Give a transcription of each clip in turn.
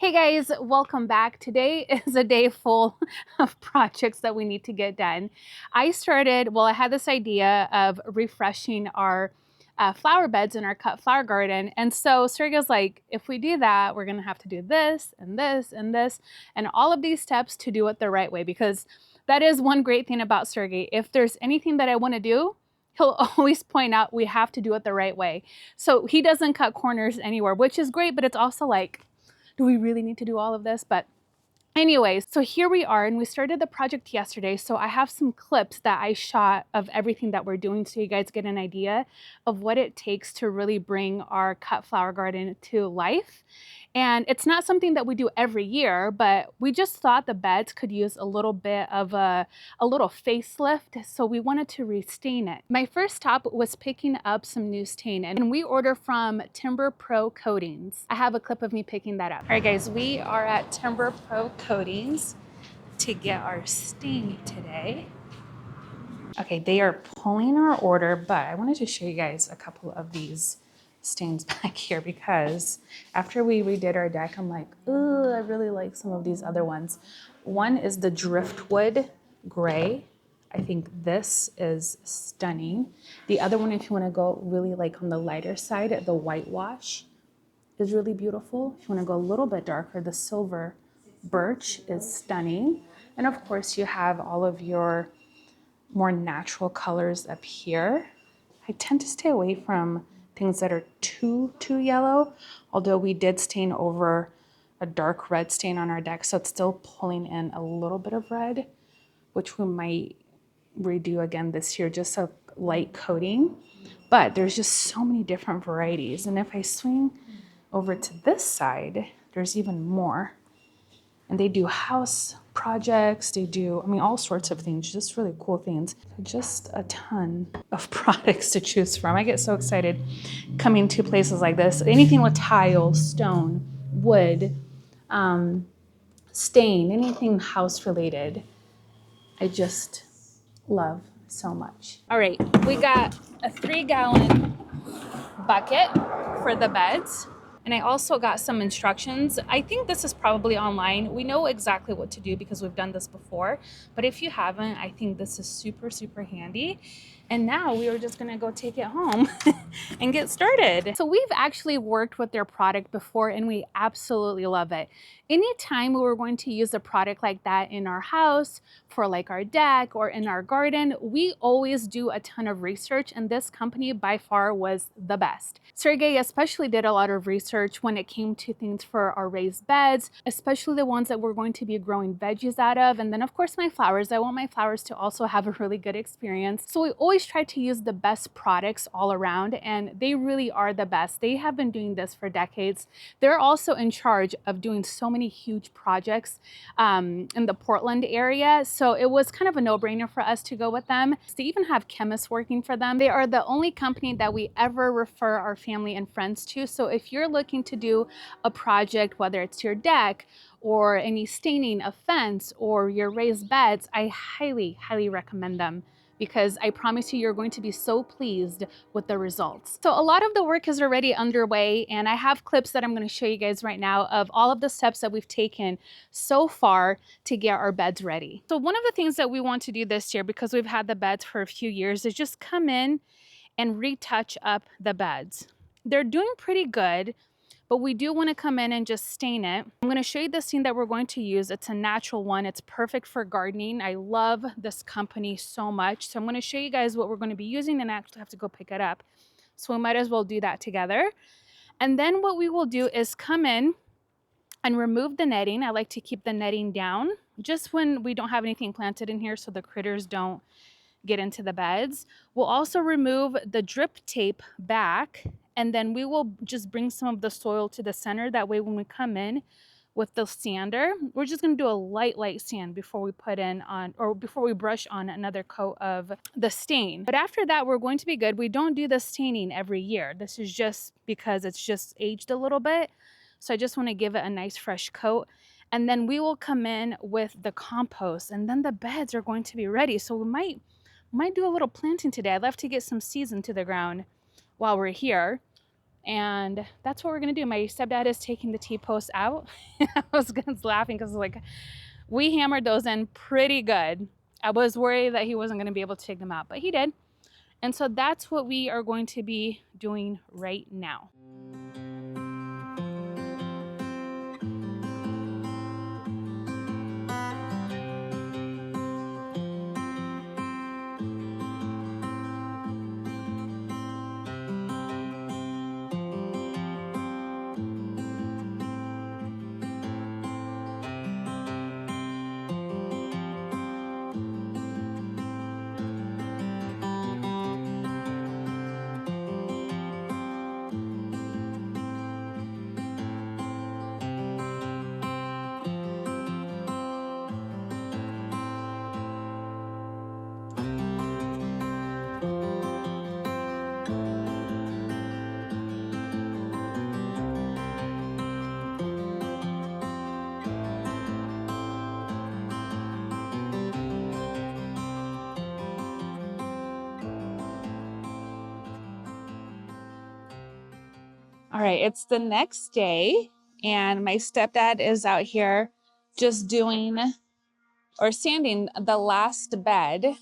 Hey guys, welcome back. Today is a day full of projects that we need to get done. I had this idea of refreshing our flower beds in our cut flower garden. And so Sergey's like, if we do that, we're gonna have to do this and this and this and all of these steps to do it the right way. Because that is one great thing about Sergey. If there's anything that I wanna do, he'll always point out we have to do it the right way. So he doesn't cut corners anywhere, which is great, but it's also like, do we really need to do all of this? But anyways, so here we are, and we started the project yesterday. So I have some clips that I shot of everything that we're doing so you guys get an idea of what it takes to really bring our cut flower garden to life. And it's not something that we do every year, but we just thought the beds could use a little bit of a little facelift, so we wanted to restain it. My first stop was picking up some new stain, and we order from Timber Pro Coatings. I have a clip of me picking that up. All right, guys, we are at Timber Pro Coatings to get our stain today. Okay, they are pulling our order, but I wanted to show you guys a couple of these stains back here because after we redid our deck, I'm like, ooh, I really like some of these other ones. One is the driftwood gray. I think this is stunning. The other one, if you want to go really like on the lighter side, the whitewash is really beautiful. If you want to go a little bit darker, the silver birch is stunning. And of course, you have all of your more natural colors up here. I tend to stay away from things that are too yellow, although we did stain over a dark red stain on our deck, so it's still pulling in a little bit of red, which we might redo again this year, just a light coating. But there's just so many different varieties, and if I swing over to this side, there's even more. And they do house projects, they do, all sorts of things, just really cool things. Just a ton of products to choose from. I get so excited coming to places like this. Anything with tile, stone, wood, stain, anything house related, I just love so much. All right, we got a 3-gallon bucket for the beds. And I also got some instructions. I think this is probably online. We know exactly what to do because we've done this before. But if you haven't, I think this is super handy. And now we are just gonna go take it home and get started. So we've actually worked with their product before and we absolutely love it. Anytime we were going to use a product like that in our house, for like our deck or in our garden, we always do a ton of research, and this company by far was the best. Sergey especially did a lot of research when it came to things for our raised beds, especially the ones that we're going to be growing veggies out of. And then of course my flowers, I want my flowers to also have a really good experience. So we always try to use the best products all around, and they really are the best. They have been doing this for decades. They're also in charge of doing so many huge projects in the Portland area. So it was kind of a no-brainer for us to go with them. They even have chemists working for them. They are the only company that we ever refer our family and friends to. So if you're looking to do a project, whether it's your deck or any staining, a fence, or your raised beds, I highly recommend them, because I promise you, you're going to be so pleased with the results. So a lot of the work is already underway, and I have clips that I'm going to show you guys right now of all of the steps that we've taken so far to get our beds ready. So one of the things that we want to do this year, because we've had the beds for a few years, is just come in and retouch up the beds. They're doing pretty good, but we do want to come in and just stain it. I'm going to show you the stain that we're going to use. It's a natural one. It's perfect for gardening. I love this company so much. So I'm going to show you guys what we're going to be using, and I actually have to go pick it up. So we might as well do that together. And then what we will do is come in and remove the netting. I like to keep the netting down just when we don't have anything planted in here so the critters don't get into the beds. We'll also remove the drip tape back, and then we will just bring some of the soil to the center. That way when we come in with the sander, we're just going to do a light sand before we put in on, or before we brush on another coat of the stain. But after that, we're going to be good. We don't do the staining every year. This is just because it's just aged a little bit. So I just want to give it a nice fresh coat. And then we will come in with the compost, and then the beds are going to be ready. So we might do a little planting today. I'd love to get some seeds into the ground while we're here. And that's what we're gonna do. My stepdad is taking the T-posts out. I was laughing because like we hammered those in pretty good. I was worried that he wasn't gonna be able to take them out, but he did. And so that's what we are going to be doing right now. All right, it's the next day, and my stepdad is out here just doing or sanding the last bed.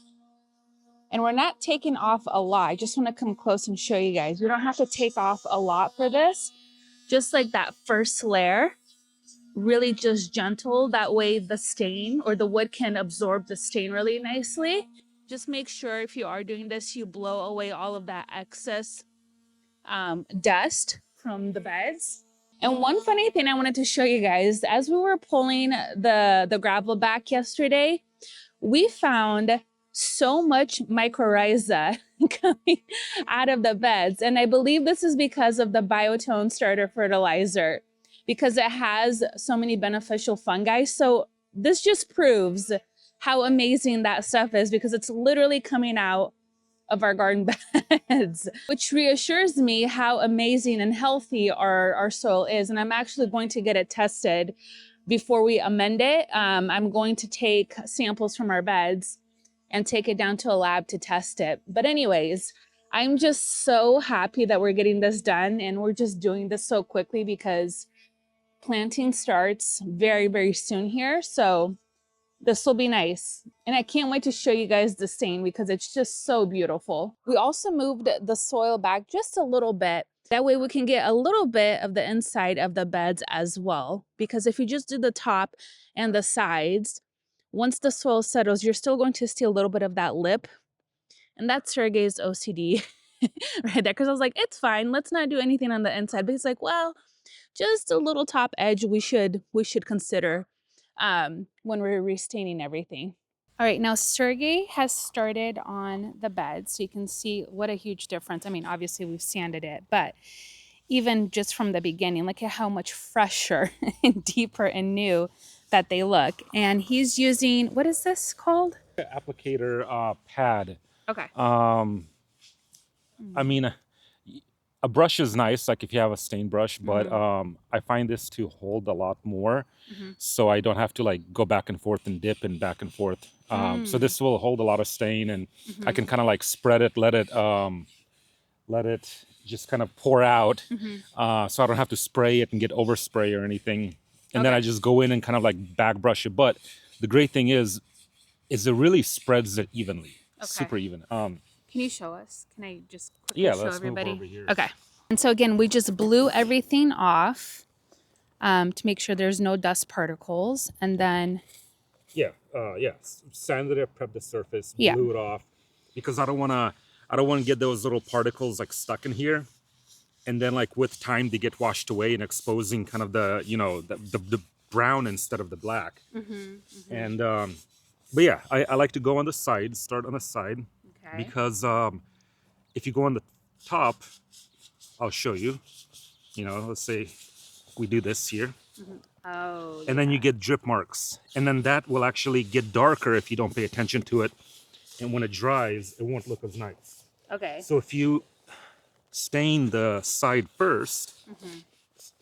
And we're not taking off a lot. I just want to come close and show you guys. We don't have to take off a lot for this. Just like that first layer, really just gentle. That way the stain or the wood can absorb the stain really nicely. Just make sure if you are doing this, you blow away all of that excess dust from the beds. And one funny thing I wanted to show you guys, as we were pulling the gravel back yesterday, we found so much mycorrhiza coming out of the beds. And I believe this is because of the biotone starter fertilizer, because it has so many beneficial fungi. So this just proves how amazing that stuff is, because it's literally coming out of our garden beds, which reassures me how amazing and healthy our soil is. And I'm actually going to get it tested before we amend it. I'm going to take samples from our beds and take it down to a lab to test it. But anyways, I'm just so happy that we're getting this done, and we're just doing this so quickly because planting starts very, very soon here. So this will be nice. And I can't wait to show you guys the stain because it's just so beautiful. We also moved the soil back just a little bit. That way we can get a little bit of the inside of the beds as well. Because if you just do the top and the sides, once the soil settles, you're still going to see a little bit of that lip. And that's Sergey's OCD right there. Because I was like, it's fine. Let's not do anything on the inside. But he's like, well, just a little top edge we should consider when we're restaining everything. All right, now Sergey has started on the bed, so you can see what a huge difference. I mean, obviously we've sanded it, but even just from the beginning, look at how much fresher and deeper and new that they look. And he's using, what is this called? Applicator pad. Okay. I mean, a brush is nice, like if you have a stain brush, but I find this to hold a lot more, so I don't have to like go back and forth and dip and back and forth. So this will hold a lot of stain, and I can kind of like spread it, let it just kind of pour out, so I don't have to spray it and get overspray or anything. And then I just go in and kind of like back brush it. But the great thing is it really spreads it evenly, super even. Can you show us? Can I just quickly Yeah, show let's everybody? move over here. Okay. And so again, we just blew everything off to make sure there's no dust particles. And then sanded it, prepped the surface, blew it off, because I don't want to get those little particles like stuck in here, and then like with time they get washed away and exposing kind of the the brown instead of the black. And but yeah, I like to go on the side, start on the side, because if you go on the top, I'll show you. Let's say we do this here. And then you get drip marks, and then that will actually get darker if you don't pay attention to it, and when it dries it won't look as nice. So if you stain the side first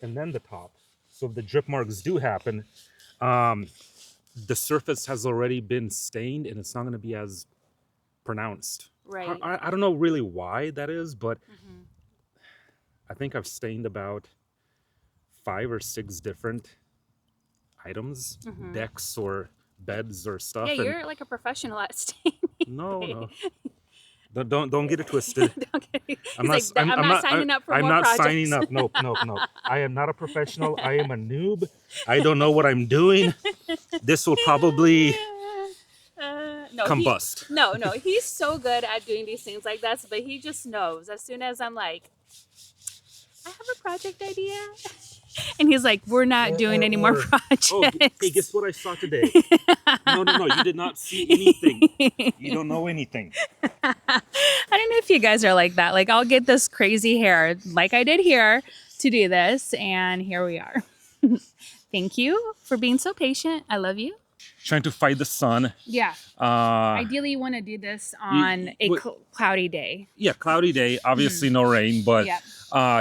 and then the top, so if the drip marks do happen, the surface has already been stained and it's not going to be as pronounced. I don't know really why that is, but I think I've stained about 5 or 6 different items, decks or beds or stuff. Yeah, you're like a professional at staining. No. Don't get it twisted. I'm not signing up for more projects. I'm not signing up. Nope. I am not a professional. I am a noob. I don't know what I'm doing. This will probably combust. No, he's so good at doing these things like that, but he just knows as soon as I'm like, I have a project idea. And he's like, we're not doing any more projects. Oh, hey, guess what I saw today? No, you did not see anything. You don't know anything. I don't know if you guys are like that. Like, I'll get this crazy hair like I did here to do this. And here we are. Thank you for being so patient. I love you. Trying to fight the sun. Yeah. Ideally, you want to do this on a cloudy day. Yeah, cloudy day. Obviously, no rain, but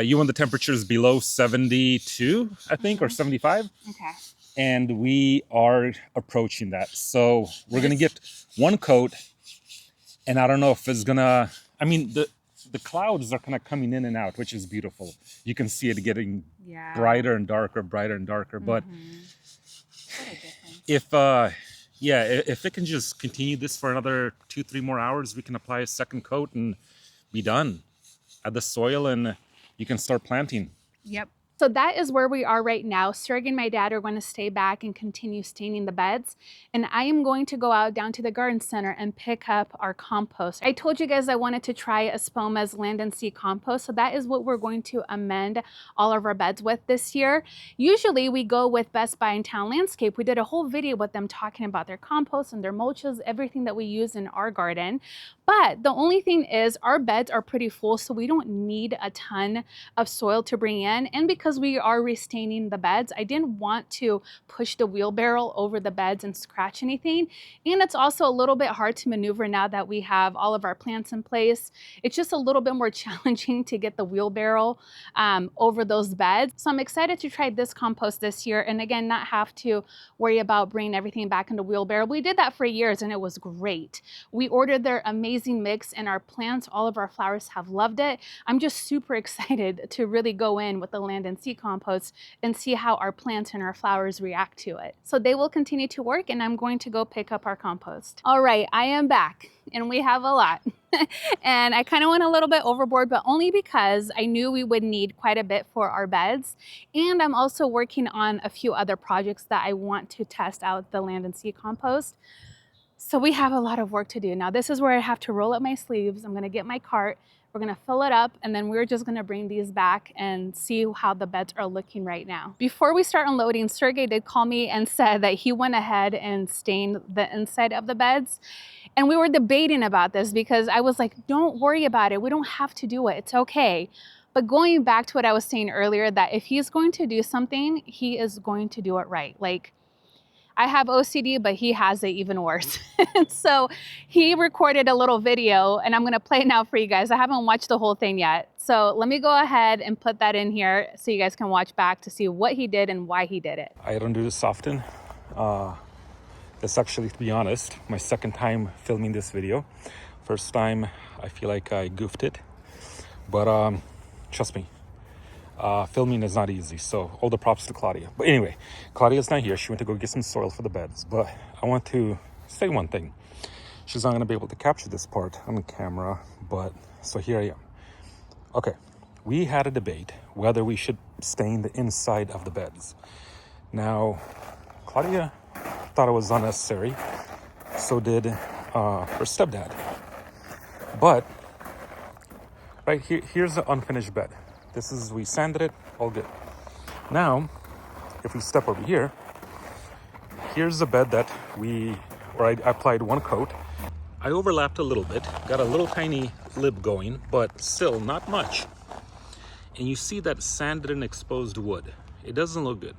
you want the temperatures below 72, I think, or 75. Okay. And we are approaching that. So we're going to get one coat. And I don't know if it's going to... I mean, the clouds are kind of coming in and out, which is beautiful. You can see it getting brighter and darker. But if it can just continue this for another 2-3 more hours, we can apply a second coat and be done. Add the soil and you can start planting. Yep. So that is where we are right now. Sergey and my dad are going to stay back and continue staining the beds. And I am going to go out down to the garden center and pick up our compost. I told you guys I wanted to try Espoma's land and sea compost. So that is what we're going to amend all of our beds with this year. Usually we go with Best Buy and Town Landscape. We did a whole video with them talking about their compost and their mulches, everything that we use in our garden. But the only thing is our beds are pretty full, so we don't need a ton of soil to bring in. And because we are restaining the beds, I didn't want to push the wheelbarrow over the beds and scratch anything. And it's also a little bit hard to maneuver now that we have all of our plants in place. It's just a little bit more challenging to get the wheelbarrow over those beds. So I'm excited to try this compost this year. And again, not have to worry about bringing everything back into wheelbarrow. We did that for years and it was great. We ordered their amazing mix and our plants, all of our flowers have loved it. I'm just super excited to really go in with the land and sea compost and see how our plants and our flowers react to it. So they will continue to work and I'm going to go pick up our compost. All right, I am back and we have a lot. And I kind of went a little bit overboard, but only because I knew we would need quite a bit for our beds. And I'm also working on a few other projects that I want to test out the land and sea compost. So we have a lot of work to do. Now this is where I have to roll up my sleeves. I'm gonna get my cart, we're gonna fill it up, and then we're just gonna bring these back and see how the beds are looking right now. Before we start unloading, Sergey did call me and said that he went ahead and stained the inside of the beds. And we were debating about this because I was like, don't worry about it. We don't have to do it, it's okay. But going back to what I was saying earlier, that if he's going to do something, he is going to do it right. Like, I have OCD, but he has it even worse. So he recorded a little video and I'm gonna play it now for you guys. I haven't watched the whole thing yet. So let me go ahead and put that in here so you guys can watch back to see what he did and why he did it. I don't do this often. That's actually, to be honest, my second time filming this video. First time, I feel like I goofed it. But trust me, filming is not easy, so all the props to Claudia. But anyway, Claudia's not here. She went to go get some soil for the beds. But I want to say one thing. She's not going to be able to capture this part on the camera, but so here I am. Okay, we had a debate whether we should stain the inside of the beds. Now, Claudia thought it was unnecessary. So did her stepdad. But right here, here's the unfinished bed. This is, we sanded it, all good. Now, if we step over here, here's the bed that I applied one coat. I overlapped a little bit, got a little tiny lip going, but still not much. And you see that sanded and exposed wood. It doesn't look good.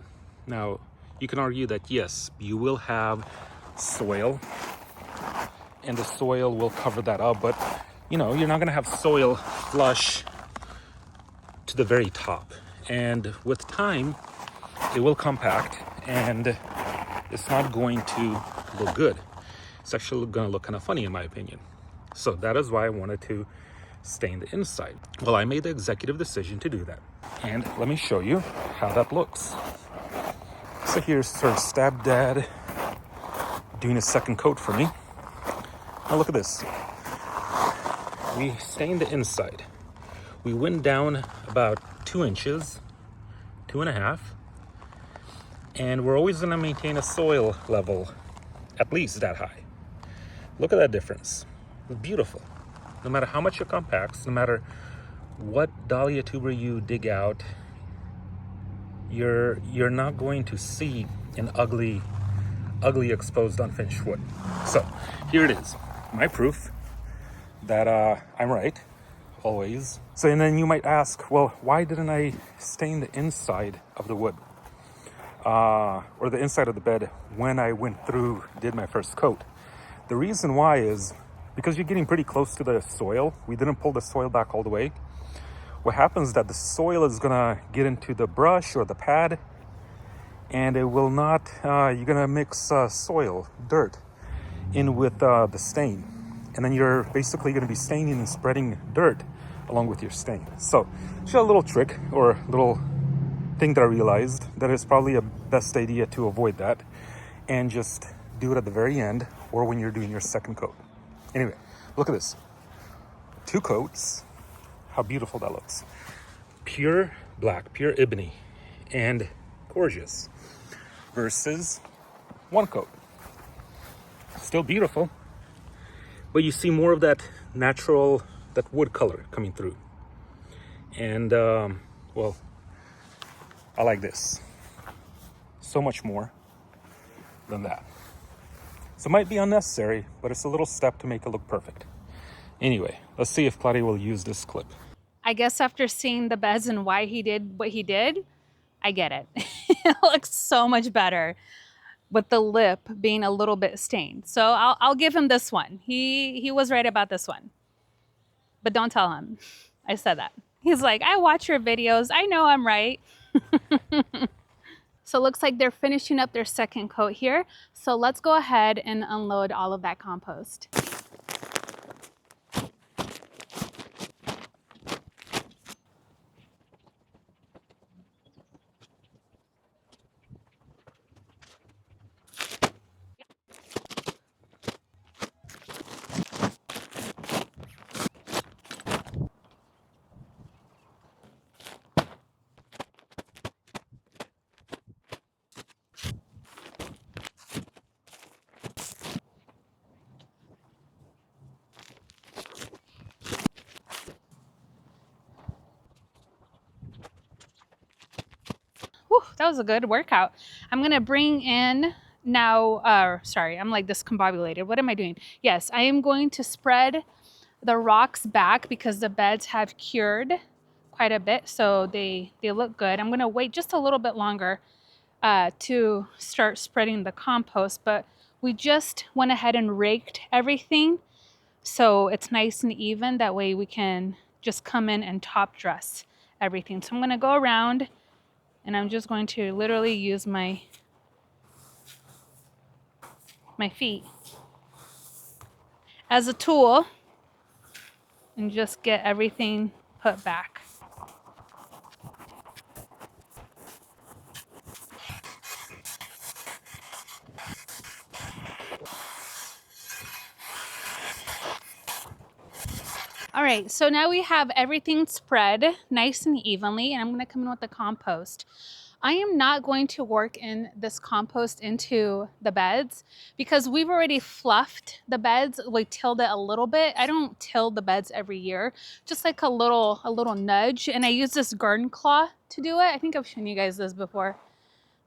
Now, you can argue that yes, you will have soil, and the soil will cover that up, but you know, you're not gonna have soil flush to the very top. And with time, it will compact and it's not going to look good. It's actually gonna look kind of funny in my opinion. So that is why I wanted to stain the inside. Well, I made the executive decision to do that. And let me show you how that looks. So here's Sir Stepdad doing a second coat for me. Now look at this. We stained the inside. We went down about 2 inches, 2.5, and we're always going to maintain a soil level at least that high. Look at that difference. It's beautiful. No matter how much it compacts, no matter what dahlia tuber you dig out, you're not going to see an ugly exposed unfinished wood. So here it is, my proof that I'm right, always. So, and then you might ask, well, why didn't I stain the inside of the wood or the inside of the bed when I went through, did my first coat? The reason why is because you're getting pretty close to the soil. We didn't pull the soil back all the way. What happens is that the soil is gonna get into the brush or the pad, and it will not, you're gonna mix soil, dirt, in with the stain. And then you're basically gonna be staining and spreading dirt along with your stain. So, just a little trick or little thing that I realized that it's probably a best idea to avoid that and just do it at the very end or when you're doing your second coat. Anyway, look at this. 2 coats. How beautiful that looks. Pure black, pure ebony, and gorgeous. Versus 1 coat. Still beautiful, but you see more of that natural, that wood color coming through. And, well, I like this so much more than that. So it might be unnecessary, but it's a little step to make it look perfect. Anyway, let's see if Claudia will use this clip. I guess after seeing the beds and why he did what he did, I get it. It looks so much better with the lip being a little bit stained. So I'll give him this one. He was right about this one. But don't tell him I said that. He's like, I watch your videos. I know I'm right. So it looks like they're finishing up their second coat here. So let's go ahead and unload all of that compost. Whew, that was a good workout. I'm gonna bring in now, sorry, I'm like discombobulated. What am I doing? Yes, I am going to spread the rocks back because the beds have cured quite a bit, so they look good. I'm gonna wait just a little bit longer to start spreading the compost, but we just went ahead and raked everything so it's nice and even. That way we can just come in and top dress everything. So I'm gonna go around and I'm just going to literally use my feet as a tool and just get everything put back. All right, so now we have everything spread nice and evenly, and I'm gonna come in with the compost. I am not going to work in this compost into the beds because we've already fluffed the beds. We tilled it a little bit. I don't till the beds every year, just like a little nudge. And I use this garden claw to do it. I think I've shown you guys this before.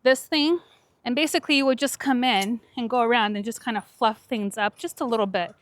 This thing, and basically you would just come in and go around and just kind of fluff things up just a little bit.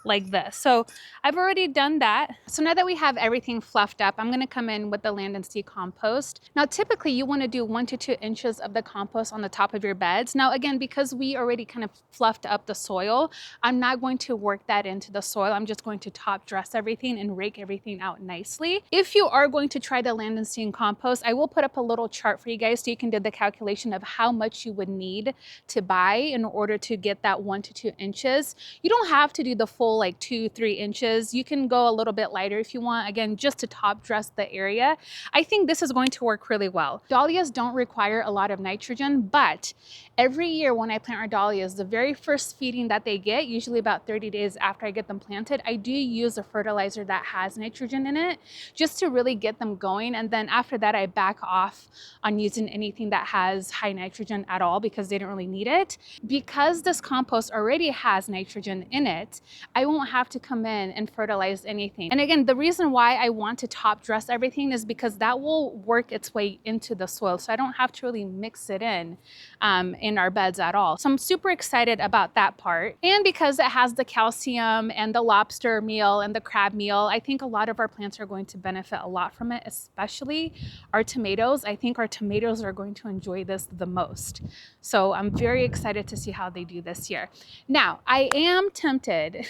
Like this. So I've already done that. So now that we have everything fluffed up, I'm gonna come in with the Land and Sea compost. Now, typically you wanna do 1 to 2 inches of the compost on the top of your beds. Now, again, because we already kind of fluffed up the soil, I'm not going to work that into the soil. I'm just going to top dress everything and rake everything out nicely. If you are going to try the Land and Sea compost, I will put up a little chart for you guys so you can do the calculation of how much you would need to buy in order to get that 1 to 2 inches. You don't have to do the full full like 2-3 inches. You can go a little bit lighter if you want, again, just to top dress the area. I think this is going to work really well. Dahlias don't require a lot of nitrogen, but every year when I plant our dahlias, the very first feeding that they get, usually about 30 days after I get them planted, I do use a fertilizer that has nitrogen in it just to really get them going. And then after that, I back off on using anything that has high nitrogen at all because they don't really need it. Because this compost already has nitrogen in it, I won't have to come in and fertilize anything. And again, the reason why I want to top dress everything is because that will work its way into the soil. So I don't have to really mix it in our beds at all. So I'm super excited about that part. And because it has the calcium and the lobster meal and the crab meal, I think a lot of our plants are going to benefit a lot from it, especially our tomatoes. I think our tomatoes are going to enjoy this the most. So I'm very excited to see how they do this year. Now, I am tempted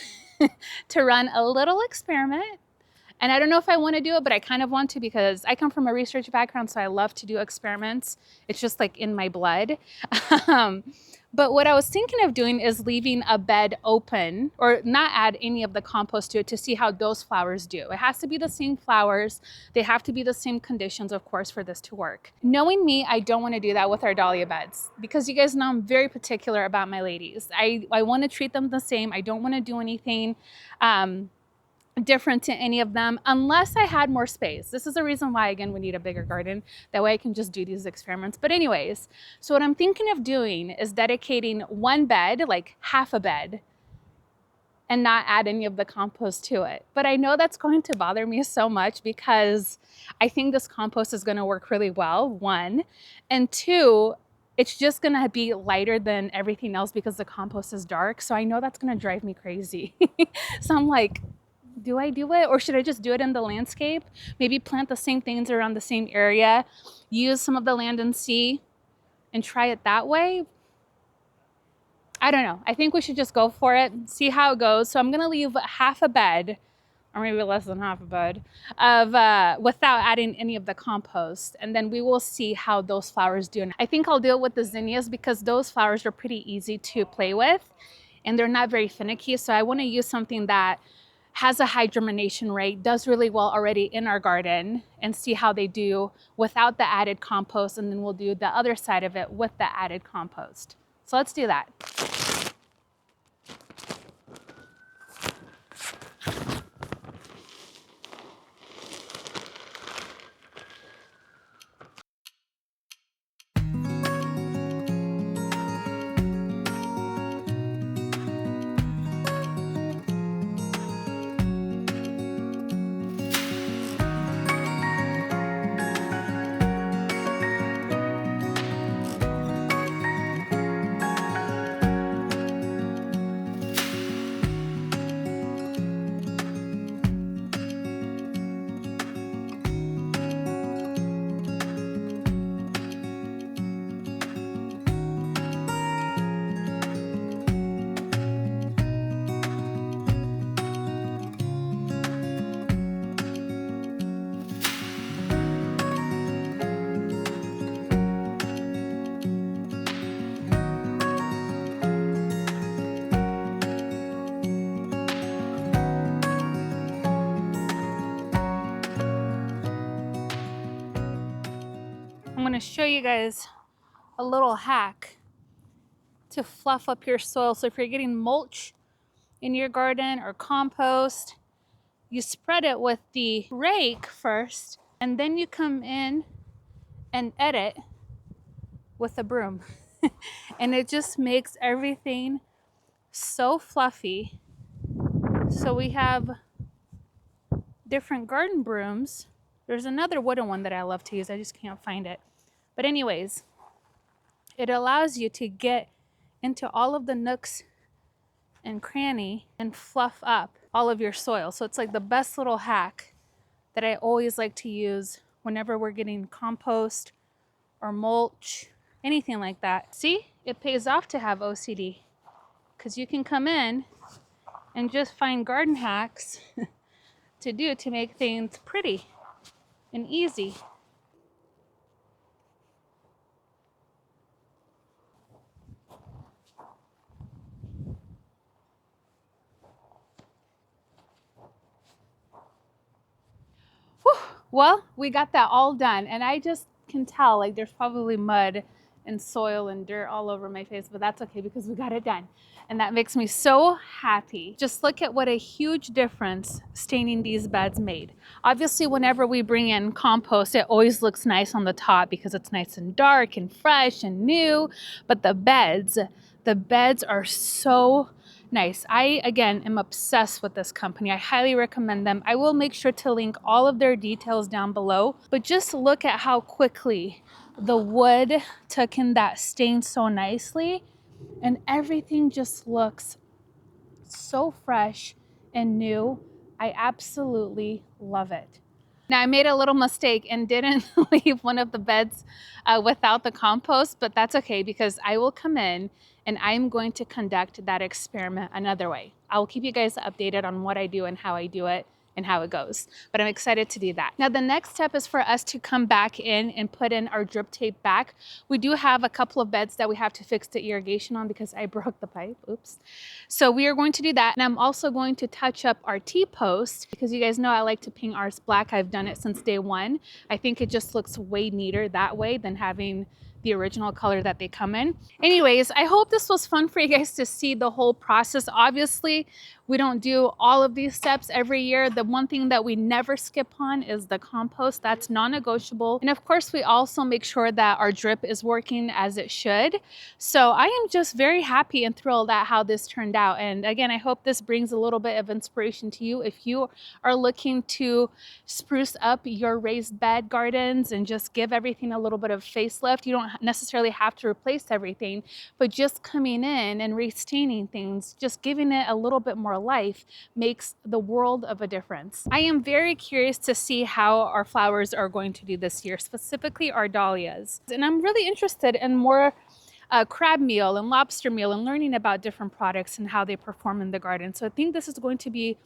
to run a little experiment. And I don't know if I want to do it, but I kind of want to because I come from a research background, so I love to do experiments. It's just like in my blood. But what I was thinking of doing is leaving a bed open or not add any of the compost to it to see how those flowers do. It has to be the same flowers. They have to be the same conditions, of course, for this to work. Knowing me, I don't want to do that with our dahlia beds because you guys know I'm very particular about my ladies. I want to treat them the same. I don't want to do anything different to any of them unless I had more space. This is the reason why, again, we need a bigger garden. That way I can just do these experiments. But anyways, so what I'm thinking of doing is dedicating one bed, like half a bed, and not add any of the compost to it. But I know that's going to bother me so much because I think this compost is going to work really well, one. And two, it's just going to be lighter than everything else because the compost is dark. So I know that's going to drive me crazy. So I'm like, do I do it or should I just do it in the landscape? Maybe plant the same things around the same area, use some of the land and sea and try it that way. I don't know. I think we should just go for it, see how it goes. So I'm going to leave half a bed or maybe less than half a bed of without adding any of the compost. And then we will see how those flowers do. And I think I'll do it with the zinnias because those flowers are pretty easy to play with and they're not very finicky. So I want to use something that has a high germination rate, does really well already in our garden and see how they do without the added compost. And then we'll do the other side of it with the added compost. So let's do that. I'm going to show you guys a little hack to fluff up your soil. So if you're getting mulch in your garden or compost, you spread it with the rake first, and then you come in and edit with a broom. And it just makes everything so fluffy. So we have different garden brooms. There's another wooden one that I love to use. I just can't find it. But anyways, it allows you to get into all of the nooks and cranny and fluff up all of your soil. So it's like the best little hack that I always like to use whenever we're getting compost or mulch, anything like that. See, it pays off to have OCD because you can come in and just find garden hacks to do to make things pretty and easy. Well, we got that all done, and I just can tell like there's probably mud and soil and dirt all over my face, but that's okay because we got it done. And that makes me so happy. Just look at what a huge difference staining these beds made. Obviously, whenever we bring in compost, it always looks nice on the top because it's nice and dark and fresh and new. But the beds are so nice. I, again, am obsessed with this company. I highly recommend them. I will make sure to link all of their details down below. But just look at how quickly the wood took in that stain so nicely. And everything just looks so fresh and new. I absolutely love it. Now, I made a little mistake and didn't leave one of the beds without the compost, but that's okay because I will come in and I'm going to conduct that experiment another way. I will keep you guys updated on what I do and how I do it and how it goes, but I'm excited to do that. Now, the next step is for us to come back in and put in our drip tape back. We do have a couple of beds that we have to fix the irrigation on because I broke the pipe, oops. So we are going to do that. And I'm also going to touch up our T-post because you guys know I like to paint ours black. I've done it since day one. I think it just looks way neater that way than having the original color that they come in. Anyways, I hope this was fun for you guys to see the whole process. Obviously, we don't do all of these steps every year. The one thing that we never skip on is the compost. That's non-negotiable. And of course, we also make sure that our drip is working as it should. So I am just very happy and thrilled at how this turned out. And again, I hope this brings a little bit of inspiration to you if you are looking to spruce up your raised bed gardens and just give everything a little bit of facelift. You don't necessarily have to replace everything, but just coming in and restaining things, just giving it a little bit more life makes the world of a difference. I am very curious to see how our flowers are going to do this year, specifically our dahlias. And I'm really interested in more crab meal and lobster meal and learning about different products and how they perform in the garden. So I think this is going to be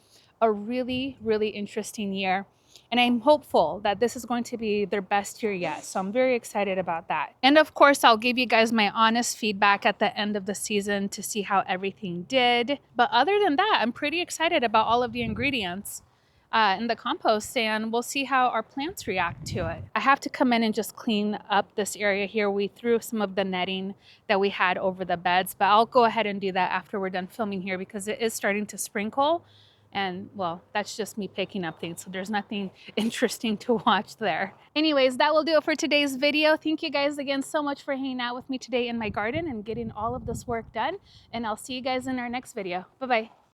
a really, really interesting year. And I'm hopeful that this is going to be their best year yet. So I'm very excited about that. And of course, I'll give you guys my honest feedback at the end of the season to see how everything did. But other than that, I'm pretty excited about all of the ingredients in the compost, and we'll see how our plants react to it. I have to come in and just clean up this area here. We threw some of the netting that we had over the beds, but I'll go ahead and do that after we're done filming here because it is starting to sprinkle. And well, that's just me picking up things. So there's nothing interesting to watch there. Anyways, that will do it for today's video. Thank you guys again so much for hanging out with me today in my garden and getting all of this work done. And I'll see you guys in our next video. Bye-bye.